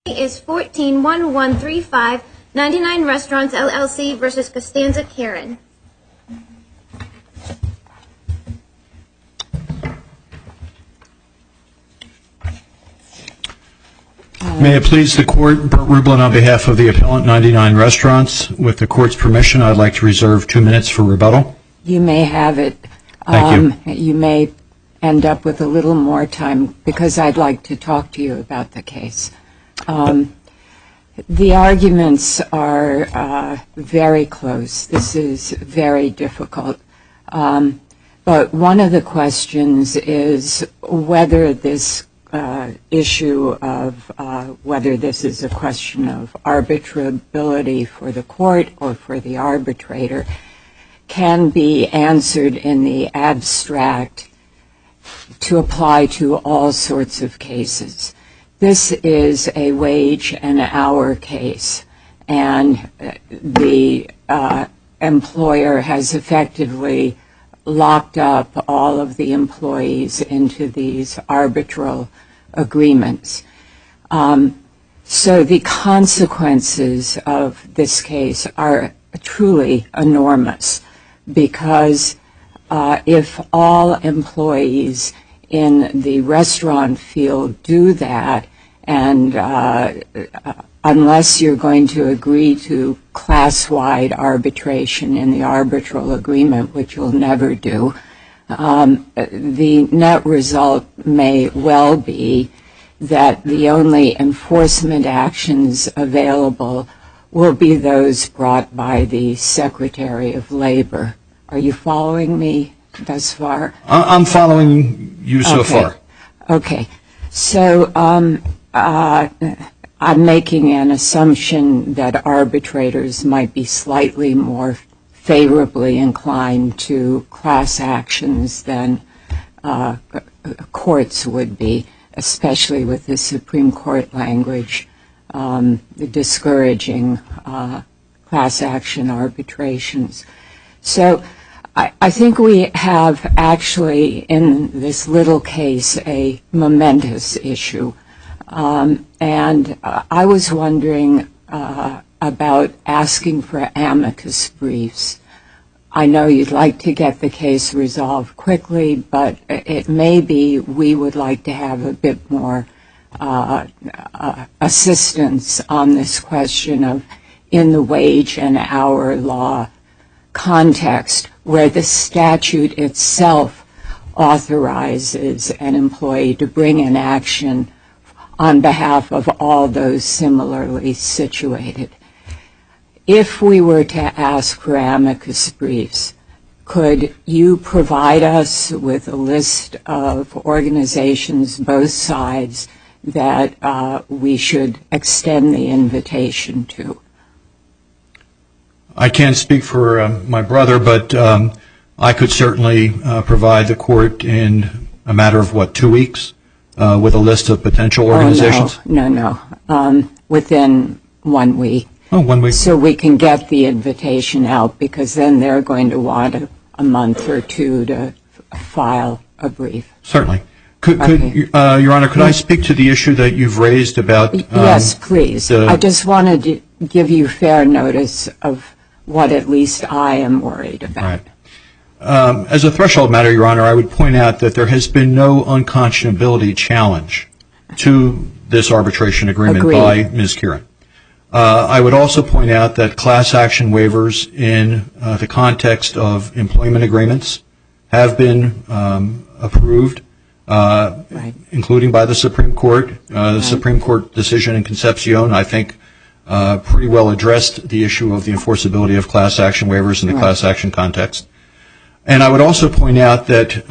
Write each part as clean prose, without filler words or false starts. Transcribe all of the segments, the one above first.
Is 14-1135, 99 Restaurants LLC versus Costanza Kiran. May it please the Court, Bert Rublin on behalf of the appellant 99 Restaurants. With the Court's permission, I'd like to reserve 2 minutes for rebuttal. You may have it. Thank you. You may end up with a little more time because I'd like to talk to you about the case. The arguments are very close. This is very difficult. But one of the questions is whether this issue of whether this is a question of arbitrability for the court or for the arbitrator can be answered in the abstract to apply to all sorts of cases. This is a wage and hour case, and the employer has effectively locked up all of the employees into these arbitral agreements. So the consequences of this case are truly enormous, because if all employees in the restaurant field do that, and unless you're going to agree to class-wide arbitration in the arbitral agreement, which you'll never do, the net result may well be that the only enforcement actions available will be those brought by the Secretary of Labor. Are you following me thus far? I'm following you so far. Okay. So I'm making an assumption that arbitrators might be slightly more favorably inclined to class actions than courts would be, especially with the Supreme Court language discouraging class action arbitrations. So I think we have actually in this little case a momentous issue. And I was wondering about asking for amicus briefs. I know you'd like to get the case resolved quickly, but it may be we would like to have a bit more assistance on this question of in the wage and hour law context, where the statute itself authorizes an employee to bring an action on behalf of all those similarly situated. If we were to ask for amicus briefs, could you provide us with a list of organizations, both sides, that we should extend the invitation to? I can't speak for my brother, but I could certainly provide the court in a matter of, 2 weeks with a list of potential organizations? No. Within 1 week. Oh, 1 week. So we can get the invitation out, because then they're going to want a month or two to file a brief. Certainly. Your Honor, could I speak to the issue that you've raised about... Yes, please. I just wanted to give you fair notice of what at least I am worried about. Right. As a threshold matter, Your Honor, I would point out that there has been no unconscionability challenge to this arbitration agreement by Ms. Kiran. I would also point out that class action waivers in the context of employment agreements have been approved, including by the Supreme Court. The Supreme Court decision in Concepcion, I think, pretty well addressed the issue of the enforceability of class action waivers in the class action context. And I would also point out that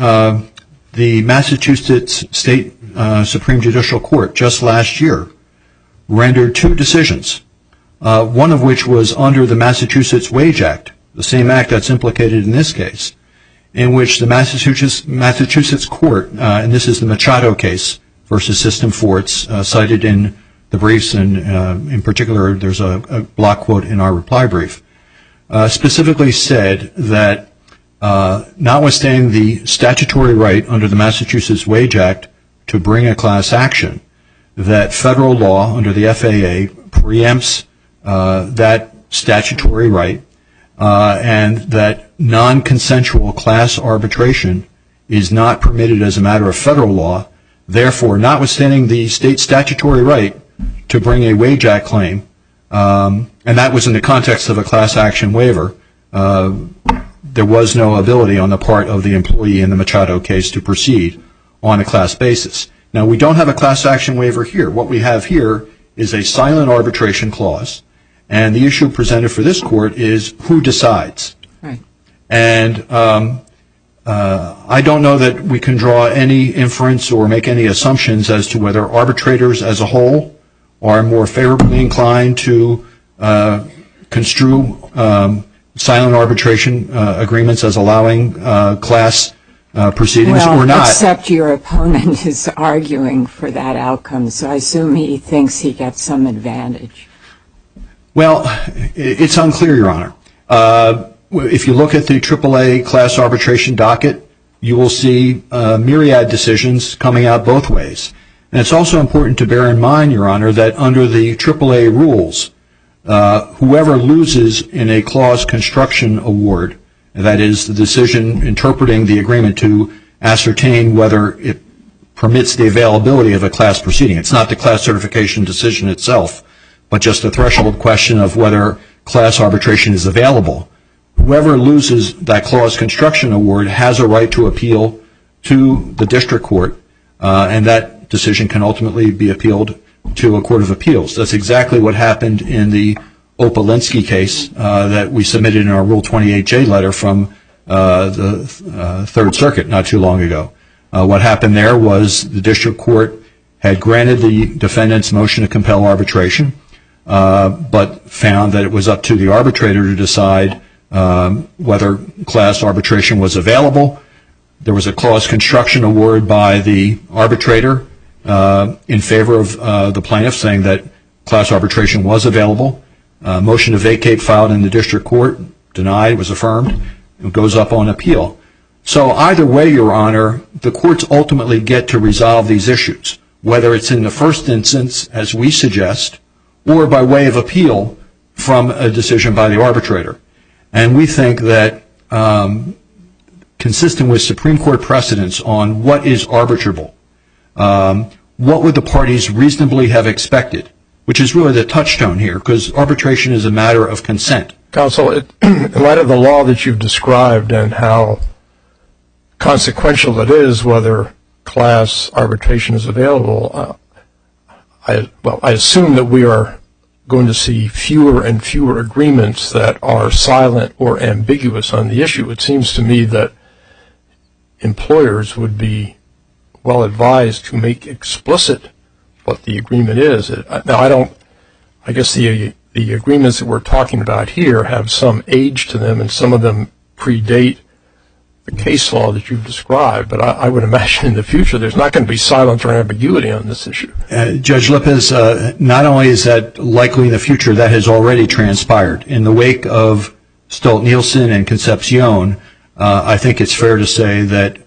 the Massachusetts State Supreme Judicial Court just last year rendered 2 decisions, one of which was under the Massachusetts Wage Act, the same act that's implicated in this case, in which the Massachusetts court, and this is the Machado case versus System 4, it's cited in the briefs, and in particular there's a block quote in our reply brief, specifically said that notwithstanding the statutory right under the Massachusetts Wage Act to bring a class action, that federal law under the FAA preempts that statutory right, and that non-consensual class arbitration is not permitted as a matter of federal law. Therefore, notwithstanding the state statutory right to bring a Wage Act claim, and that was in the context of a class action waiver, there was no ability on the part of the employee in the Machado case to proceed on a class basis. Now, we don't have a class action waiver here. What we have here is a silent arbitration clause, and the issue presented for this court is who decides. Right. And I don't know that we can draw any inference or make any assumptions as to whether arbitrators as a whole are more favorably inclined to construe silent arbitration agreements as allowing class proceedings or not. Except your opponent is arguing for that outcome, so I assume he thinks he gets some advantage. Well, it's unclear, Your Honor. If you look at the AAA class arbitration docket, you will see myriad decisions coming out both ways. And it's also important to bear in mind, Your Honor, that under the AAA rules, whoever loses in a clause construction award, that is the decision interpreting the agreement to ascertain whether it permits the availability of a class proceeding. It's not the class certification decision itself, but just a threshold question of whether class arbitration is available. Whoever loses that clause construction award has a right to appeal to the district court, and that decision can ultimately be appealed to a court of appeals. That's exactly what happened in the Opalinsky case that we submitted in our Rule 28J letter from the Third Circuit not too long ago. What happened there was the district court had granted the defendant's motion to compel arbitration, but found that it was up to the arbitrator to decide whether class arbitration was available. There was a clause construction award by the arbitrator in favor of the plaintiff, saying that class arbitration was available. Motion to vacate filed in the district court, denied, was affirmed. It goes up on appeal. So either way, Your Honor, the courts ultimately get to resolve these issues, whether it's in the first instance, as we suggest, or by way of appeal from a decision by the arbitrator. And we think that consistent with Supreme Court precedents on what is arbitrable, what would the parties reasonably have expected, which is really the touchstone here, because arbitration is a matter of consent. Counsel, in light of the law that you've described and how consequential it is whether class arbitration is available, I assume that we are going to see fewer and fewer agreements that are silent or ambiguous on the issue. It seems to me that employers would be well advised to make explicit what the agreement is. Now, I guess the agreements that we're talking about here have some age to them, and some of them predate the case law that you've described, but I would imagine in the future there's not going to be silence or ambiguity on this issue. Judge Lippes, not only is that likely in the future, that has already transpired. In the wake of Stolt-Nielsen and Concepcion, I think it's fair to say that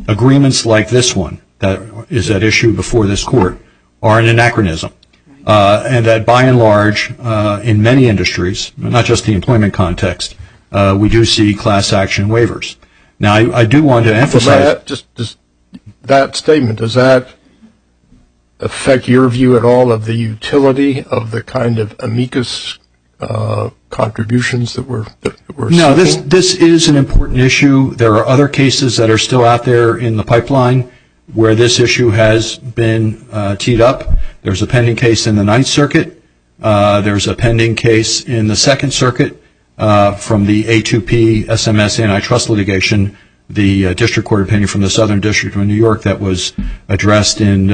agreements like this one, that is at issue before this court, are an anachronism. And that by and large, in many industries, not just the employment context, we do see class action waivers. Now, I do want to emphasize... Just that statement, does that affect your view at all of the utility of the kind of amicus contributions that we're seeing? No, this is an important issue. There are other cases that are still out there in the pipeline where this issue has been teed up. There's a pending case in the Ninth Circuit. There's a pending case in the Second Circuit from the A2P SMS antitrust litigation, the district court opinion from the Southern District of New York that was addressed in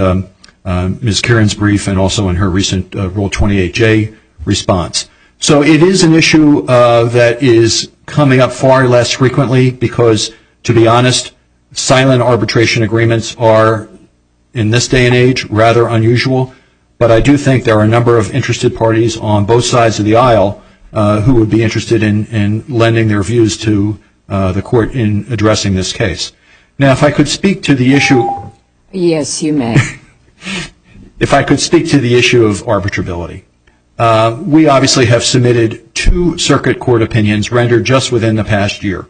Ms. Kiran's brief and also in her recent Rule 28J response. So it is an issue that is coming up far less frequently because, to be honest, silent arbitration agreements are, in this day and age, rather unusual. But I do think there are a number of interested parties on both sides of the aisle who would be interested in lending their views to the court in addressing this case. Now, if I could speak to the issue... Yes, you may. If I could speak to the issue of arbitrability. We obviously have submitted 2 circuit court opinions rendered just within the past year.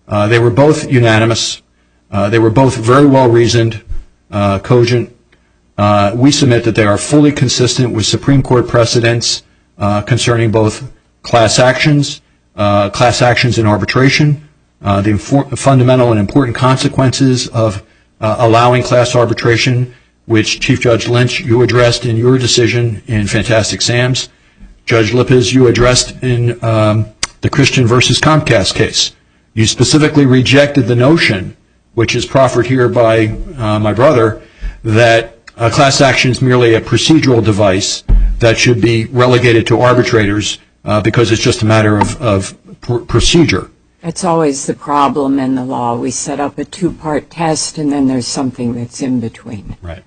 They were both unanimous. They were both very well reasoned, cogent. We submit that they are fully consistent with Supreme Court precedents concerning both class actions in arbitration, the fundamental and important consequences of allowing class arbitration, which Chief Judge Lynch, you addressed in your decision in Fantastic Sam's. Judge Lippes, you addressed in the Christian versus Comcast case. You specifically rejected the notion, which is proffered here by my brother, that a class action is merely a procedural device that should be relegated to arbitrators because it's just a matter of procedure. That's always the problem in the law. We set up a 2-part test, and then there's something that's in between. Right.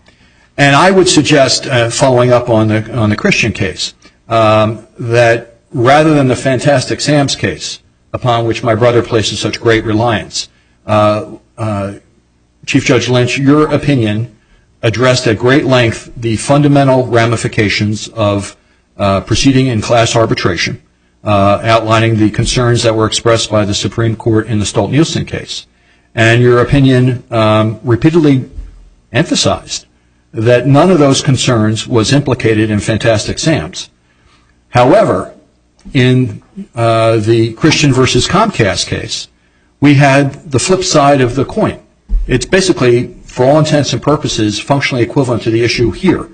And I would suggest, following up on the Christian case, that rather than the Fantastic Sam's case, upon which my brother places such great reliance, Chief Judge Lynch, your opinion addressed at great length the fundamental ramifications of proceeding in class arbitration, outlining the concerns that were expressed by the Supreme Court in the Stolt-Nielsen case. And your opinion repeatedly emphasized that none of those concerns was implicated in Fantastic Sam's. However, in the Christian versus Comcast case, we had the flip side of the coin. It's basically, for all intents and purposes, functionally equivalent to the issue here.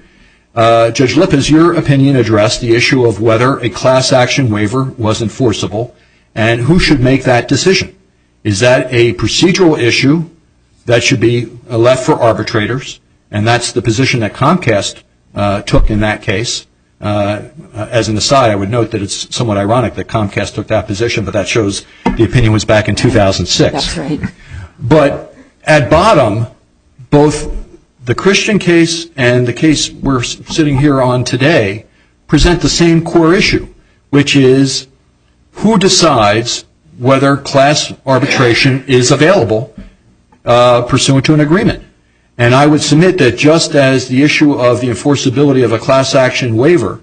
Judge Lippes, your opinion addressed the issue of whether a class action waiver was enforceable and who should make that decision. Is that a procedural issue that should be left for arbitrators? And that's the position that Comcast took in that case. As an aside, I would note that it's somewhat ironic that Comcast took that position, but that shows the opinion was back in 2006. That's right. But at bottom, both the Christian case and the case we're sitting here on today present the same core issue, which is who decides whether class arbitration is available pursuant to an agreement. And I would submit that just as the issue of the enforceability of a class action waiver,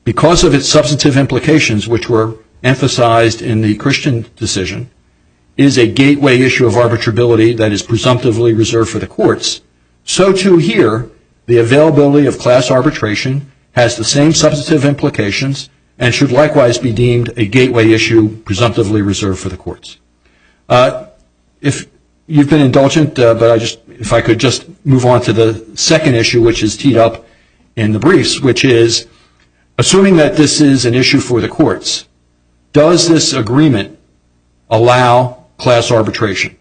because of its substantive implications, which were emphasized in the Christian decision, is a gateway issue of arbitrability that is presumptively reserved for the courts, so too here, the availability of class arbitration has the same substantive implications and should likewise be deemed a gateway issue presumptively reserved for the courts. If you've been indulgent, but if I could just move on to the second issue, which is teed up in the briefs, which is, assuming that this is an issue for the courts, does this agreement allow class arbitration?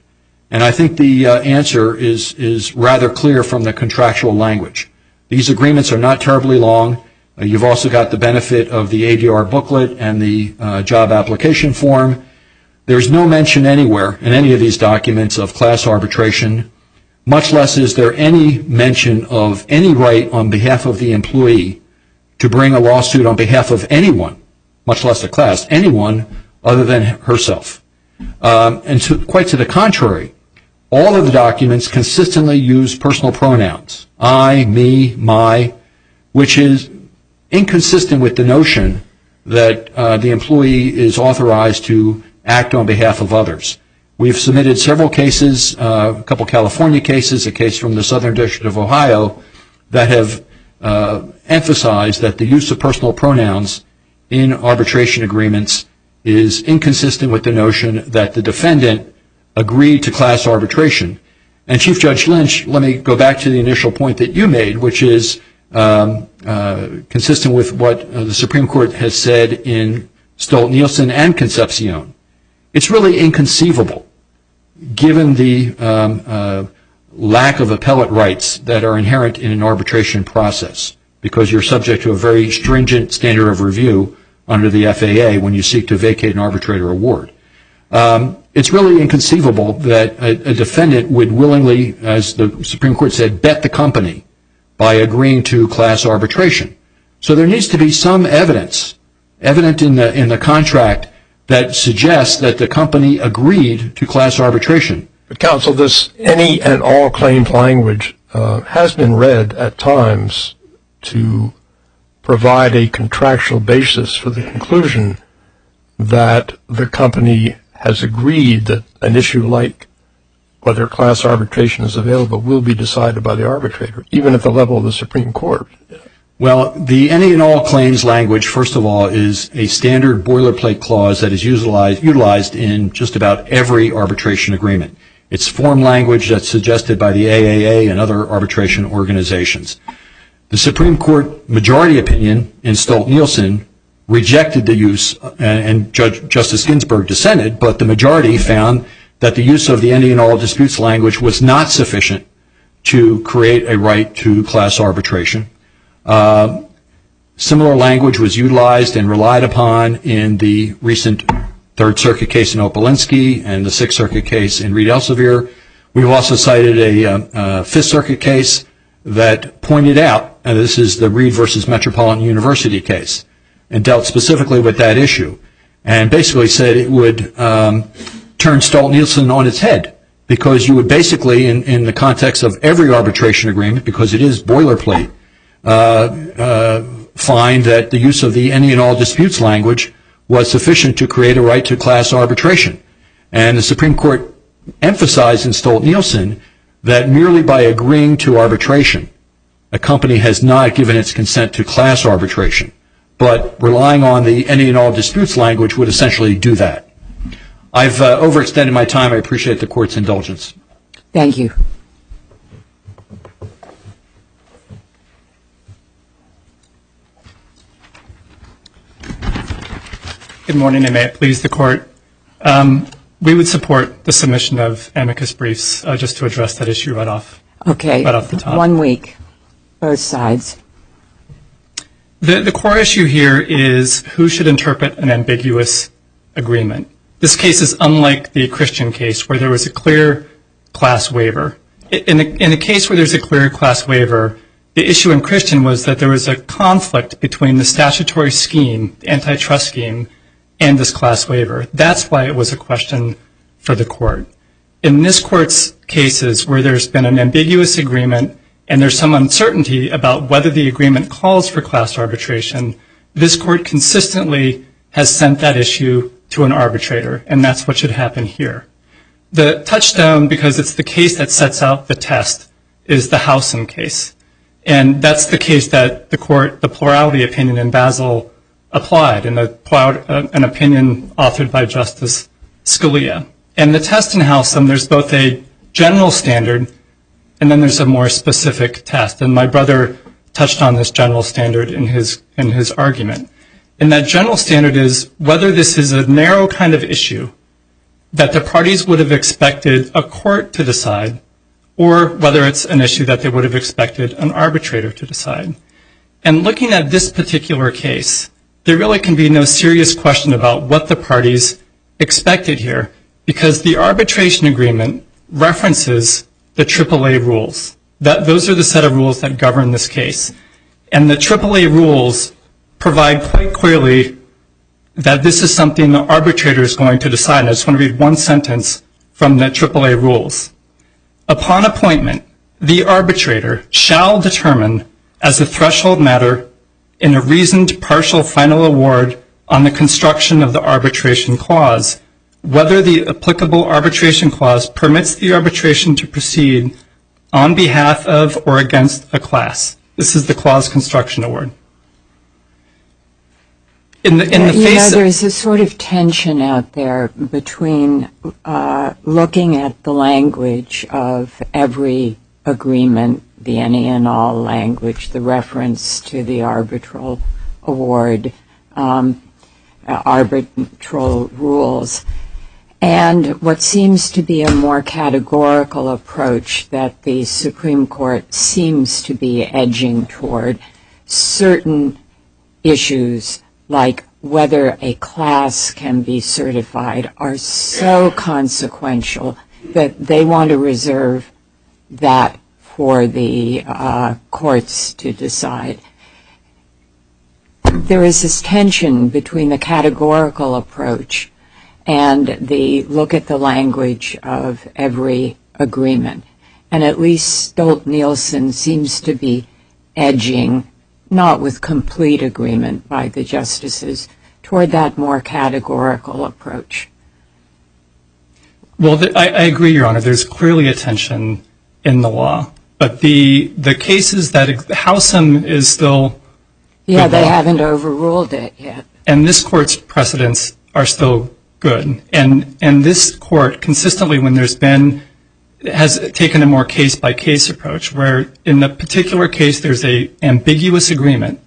And I think the answer is rather clear from the contractual language. These agreements are not terribly long. You've also got the benefit of the ADR booklet and the job application form. There's no mention anywhere in any of these documents of class arbitration, much less is there any mention of any right on behalf of the employee to bring a lawsuit on behalf of anyone, much less a class, anyone other than herself. And quite to the contrary, all of the documents consistently use personal pronouns, I, me, my, which is inconsistent with the notion that the employee is authorized to act on behalf of others. We've submitted several cases, a couple California cases, a case from the Southern District of Ohio, that have emphasized that the use of personal pronouns in arbitration agreements is inconsistent with the notion that the defendant agreed to class arbitration. And Chief Judge Lynch, let me go back to the initial point that you made, which is consistent with what the Supreme Court has said in Stolt-Nielsen and Concepcion. It's really inconceivable, given the lack of appellate rights that are inherent in an arbitration process, because you're subject to a very stringent standard of review under the FAA when you seek to vacate an arbitrator award. It's really inconceivable that a defendant would willingly, as the Supreme Court said, bet the company by agreeing to class arbitration. So there needs to be some evident in the contract that suggests that the company agreed to class arbitration. But counsel, this any and all claims language has been read at times to provide a contractual basis for the conclusion that the company has agreed that an issue like whether class arbitration is available will be decided by the arbitrator, even at the level of the Supreme Court. Well, the any and all claims language, first of all, is a standard boilerplate clause that is utilized in just about every arbitration agreement. It's form language that's suggested by the AAA and other arbitration organizations. The Supreme Court majority opinion in Stolt-Nielsen rejected the use, and Justice Ginsburg dissented, but the majority found that the use of the any and all disputes language was not sufficient to create a right to class arbitration. Similar language was utilized and relied upon in the recent Third Circuit case in Opolinsky and the Sixth Circuit case in Reed Elsevier. We've also cited a Fifth Circuit case that pointed out, and this is the Reed versus Metropolitan University case, and dealt specifically with that issue, and basically said it would turn Stolt-Nielsen on its head, because you would basically, in the context of every arbitration agreement, because it is boilerplate, find that the use of the any and all disputes language was sufficient to create a right to class arbitration. And the Supreme Court emphasized in Stolt-Nielsen that merely by agreeing to arbitration, a company has not given its consent to class arbitration, but relying on the any and all disputes language would essentially do that. I've overextended my time. I appreciate the Court's indulgence. Thank you. Good morning, and may it please the Court. We would support the submission of amicus briefs just to address that issue right off the top. 1 week, both sides. The core issue here is who should interpret an ambiguous agreement. This case is unlike the Christian case where there was a clear class waiver. In a case where there's a clear class waiver, the issue in Christian was that there was a conflict between the statutory scheme, the antitrust scheme, and this class waiver. That's why it was a question for the Court. In this Court's cases where there's been an ambiguous agreement and there's some uncertainty about whether the agreement calls for class arbitration, this Court consistently has sent that issue to an arbitrator, and that's what should happen here. The touchstone, because it's the case that sets out the test, is the Howsam case. And that's the case that the plurality opinion in Basel applied, and an opinion authored by Justice Scalia. And the test in Howsam, there's both a general standard and then there's a more specific test. And my brother touched on this general standard in his argument. And that general standard is whether this is a narrow kind of issue that the parties would have expected a court to decide, or whether it's an issue that they would have expected an arbitrator to decide. And looking at this particular case, there really can be no serious question about what the parties expected here, because the arbitration agreement references the AAA rules. Those are the set of rules that govern this case. And the AAA rules provide quite clearly that this is something the arbitrator is going to decide. And I just want to read one sentence from the AAA rules. Upon appointment, the arbitrator shall determine as a threshold matter in a reasoned partial final award on the construction of the arbitration clause, whether the applicable arbitration clause permits the arbitration to proceed on behalf of or against a class. This is the clause construction award. There's a sort of tension out there between looking at the language of every agreement, the any and all language, the reference to the arbitral award, arbitral rules, and what seems to be a more categorical approach that the Supreme Court seems to be edging toward. Certain issues like whether a class can be certified are so consequential that they want to reserve that for the courts to decide. There is this tension between the categorical approach and the look at the language of every agreement. And at least Stolt-Nielsen seems to be edging, not with complete agreement by the justices, toward that more categorical approach. Well, I agree, Your Honor. There's clearly a tension in the law. But the cases that Howsam is still Yeah, they haven't overruled it yet. And this court's precedents are still good. And this court consistently, when there's been, has taken a more case-by-case approach, where in the particular case there's a ambiguous agreement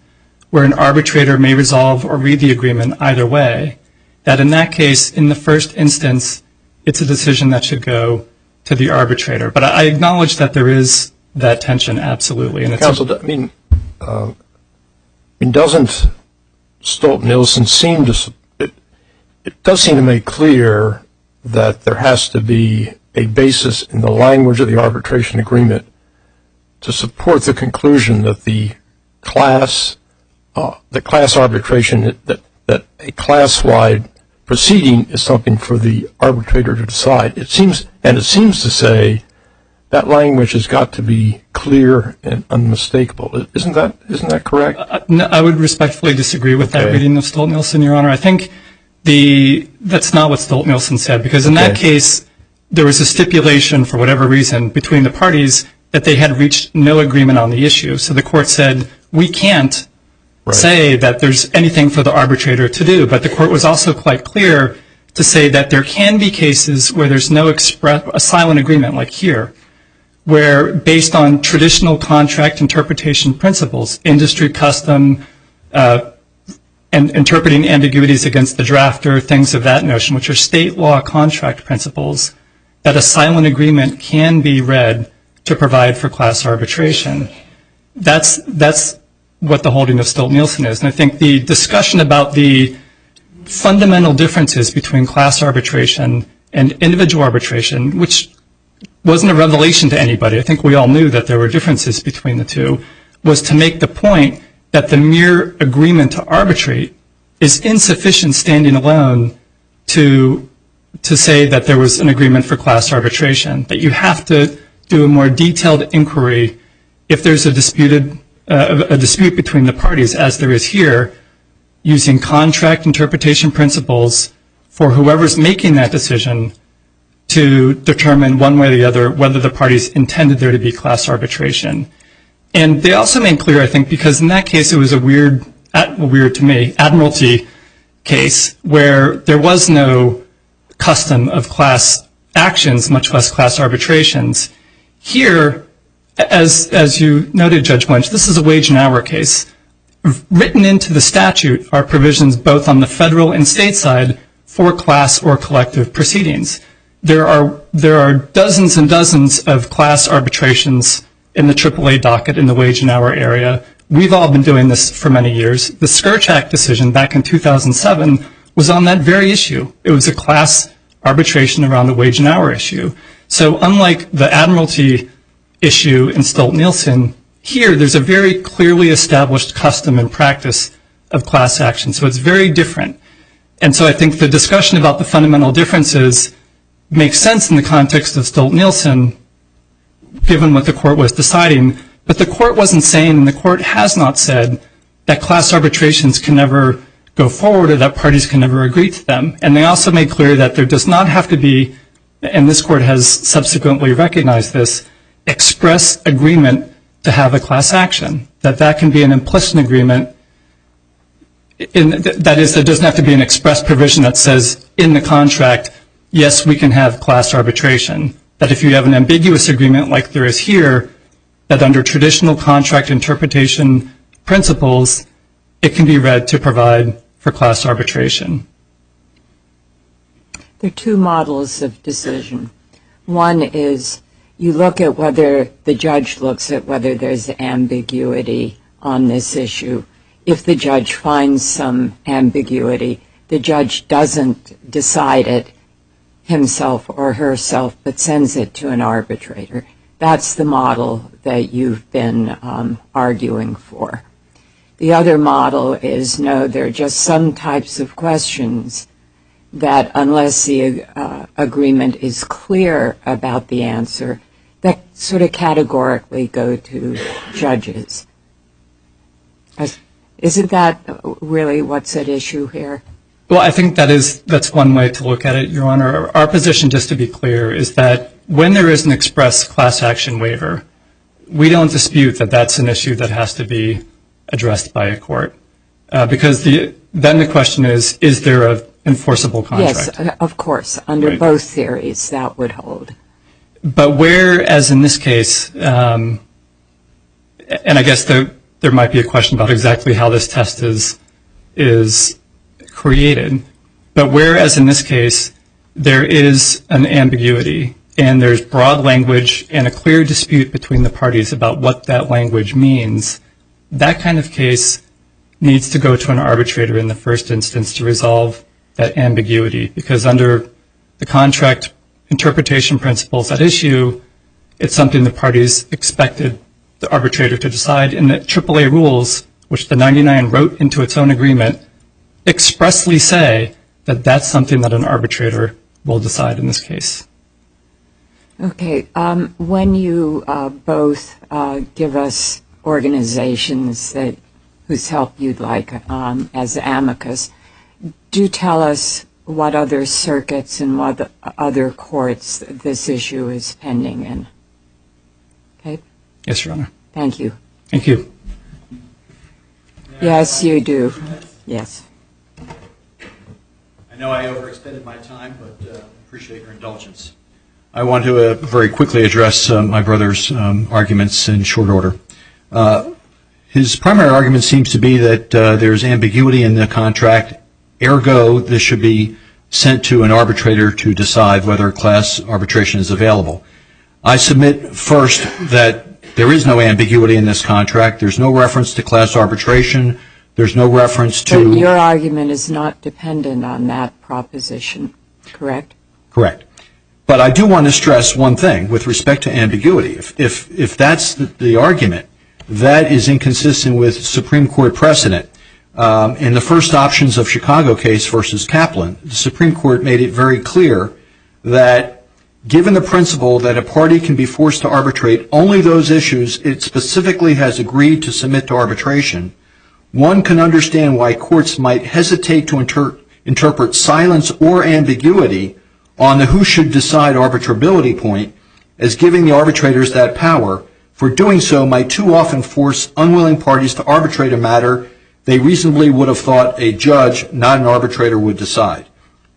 where an arbitrator may resolve or read the agreement either way, that in that case, in the first instance, it's a decision that should go to the arbitrator. But I acknowledge that there is that tension, absolutely. And Counsel, doesn't Stolt-Nielsen seem to, it does seem to make clear that there has to be a basis in the language of the arbitration agreement to support the conclusion that the class arbitration, that a class-wide proceeding is something for the arbitrator to decide. It seems to say that language has got to be clear and unmistakable. Isn't that correct? No, I would respectfully disagree with that reading of Stolt-Nielsen, Your Honor. I think that's not what Stolt-Nielsen said, because in that case, there was a stipulation for whatever reason between the parties that they had reached no agreement on the issue. So the court said, we can't say that there's anything for the arbitrator to do. But the court was also quite clear to say that there can be cases where there's no a silent agreement, like here, where based on traditional contract interpretation principles, industry custom, and interpreting ambiguities against the drafter, things of that notion, which are state law contract principles, that a silent agreement can be read to provide for class arbitration. That's what the holding of Stolt-Nielsen is. And I think the discussion about the fundamental differences between class arbitration and individual arbitration, which wasn't a revelation to anybody, I think we all knew that there were differences between the two, was to make the point that the mere agreement to arbitrate is insufficient standing alone to say that there was an agreement for class arbitration, that you have to do a more detailed inquiry if there's a dispute between the parties, as there is here, using contract interpretation principles for whoever's making that decision to determine one way or the other whether the parties intended there to be class arbitration. And they also made clear, I think, because in that case it was a weird to me, admiralty case where there was no custom of class actions, much less class arbitrations. Here, as you noted, Judge Lynch, this is a wage and hour case. Written into the statute are provisions both on the federal and state side for class or collective proceedings. There are dozens and dozens of class arbitrations in the AAA docket in the wage and hour area. We've all been doing this for many years. The Skirch Act decision back in 2007 was on that very issue. It was a class arbitration around the wage and hour issue. So unlike the admiralty issue in Stolt-Nielsen, here there's a very clearly established custom and practice of class action. So it's very different. And so I think the discussion about the fundamental differences makes sense in the context of Stolt-Nielsen, given what the court was deciding. But the court wasn't saying, and the court has not said, that class arbitrations can never go forward or that parties can never agree to them. And they also made clear that there does not have to be, and this court has subsequently recognized this, express agreement to have a class action, that can be an implicit agreement. That is, there doesn't have to be an express provision that says in the contract, yes, we can have class arbitration. That if you have an ambiguous agreement like there is here, that under traditional contract interpretation principles, it can be read to provide for class arbitration. There are two models of decision. One is you look at whether the judge looks at whether there's ambiguity on this issue. If the judge finds some ambiguity, the judge doesn't decide it himself or herself, but sends it to an arbitrator. That's the model that you've been arguing for. The other model is, no, there are just some types of questions that unless the agreement is clear about the answer, that sort of categorically go to judges. Isn't that really what's at issue here? Well, I think that's one way to look at it, Your Honor. Our position, just to be clear, is that when there is an express class action waiver, we don't dispute that that's an issue that has to be addressed by a court. Because then the question is there an enforceable contract? Yes, of course. Under both theories, that would hold. But where, as in this case, and I guess there might be a question about exactly how this test is created, but whereas in this case there is an ambiguity and there's broad language and a clear dispute between the parties about what that language means, that kind of case needs to go to an arbitrator in the first instance to resolve that ambiguity, because under the contract interpretation principles at issue, it's something the parties expected the arbitrator to decide, and the AAA rules, which the 99 wrote into its own agreement, expressly say that that's something that an arbitrator will decide in this case. Okay. When you both give us organizations whose help you'd like as amicus, do tell us what other circuits and what other courts this issue is pending in. Okay? Yes, Your Honor. Thank you. Thank you. Yes, you do. Yes. I know I overextended my time, but appreciate your indulgence. I want to very quickly address my brother's arguments in short order. His primary argument seems to be that there's ambiguity in the contract, ergo this should be sent to an arbitrator to decide whether class arbitration is available. I submit first that there is no ambiguity in this contract. There's no reference to class arbitration. There's no reference to... But your argument is not dependent on that proposition, correct? Correct. But I do want to stress one thing with respect to ambiguity. If that's the argument, that is inconsistent with Supreme Court precedent. In the first options of Chicago case versus Kaplan, the Supreme Court made it very clear that given the principle that a party can be forced to arbitrate only those issues it specifically has agreed to submit to arbitration, one can understand why courts might hesitate to interpret silence or ambiguity on the who should decide arbitrability point as giving the arbitrators that power, for doing so might too often force unwilling parties to arbitrate a matter they reasonably would have thought a judge, not an arbitrator, would decide.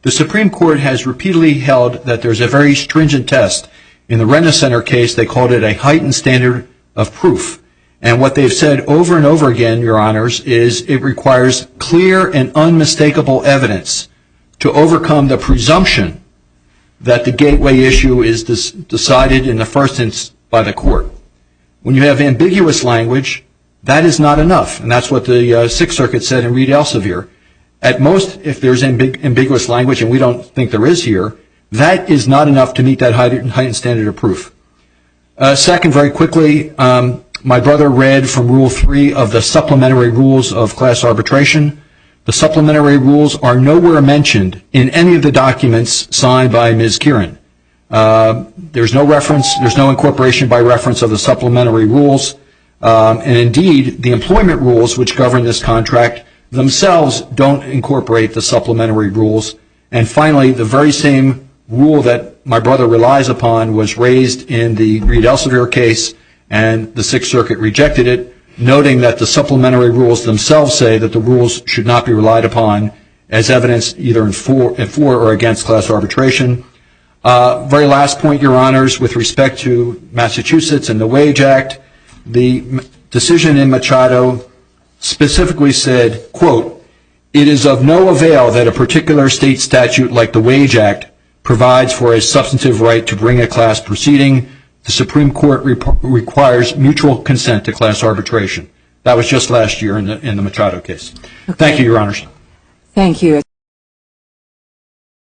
The Supreme Court has repeatedly held that there's a very stringent test. In the Renner Center case, they called it a heightened standard of proof. And what they've said over and over again, Your Honors, is it requires clear and unmistakable evidence to overcome the presumption that the gateway issue is decided in the first instance by the court. When you have ambiguous language, that is not enough. And that's what the Sixth Circuit said in Reed Elsevier. At most, if there's ambiguous language, and we don't think there is here, that is not enough to meet that heightened standard of proof. Second, very quickly, my brother read from Rule 3 of the supplementary rules of class arbitration. The supplementary rules are nowhere mentioned in any of the documents signed by Ms. Kiran. There's no reference, there's no incorporation by reference of the supplementary rules. And indeed, the employment rules which govern this contract themselves don't incorporate the supplementary rules. And finally, the very same rule that my brother relies upon was raised in the Reed Elsevier case, and the Sixth Circuit rejected it, noting that the supplementary rules themselves say that the rules should not be relied upon as evidence either for or against class arbitration. Very last point, Your Honors, with respect to Massachusetts and the Wage Act, the decision in Machado specifically said, quote, "It is of no avail that a particular state statute like the Wage Act provides for a substantive right to bring a class proceeding. The Supreme Court requires mutual consent to class arbitration." That was just last year in the Machado case. Okay. Thank you, Your Honors. Thank you.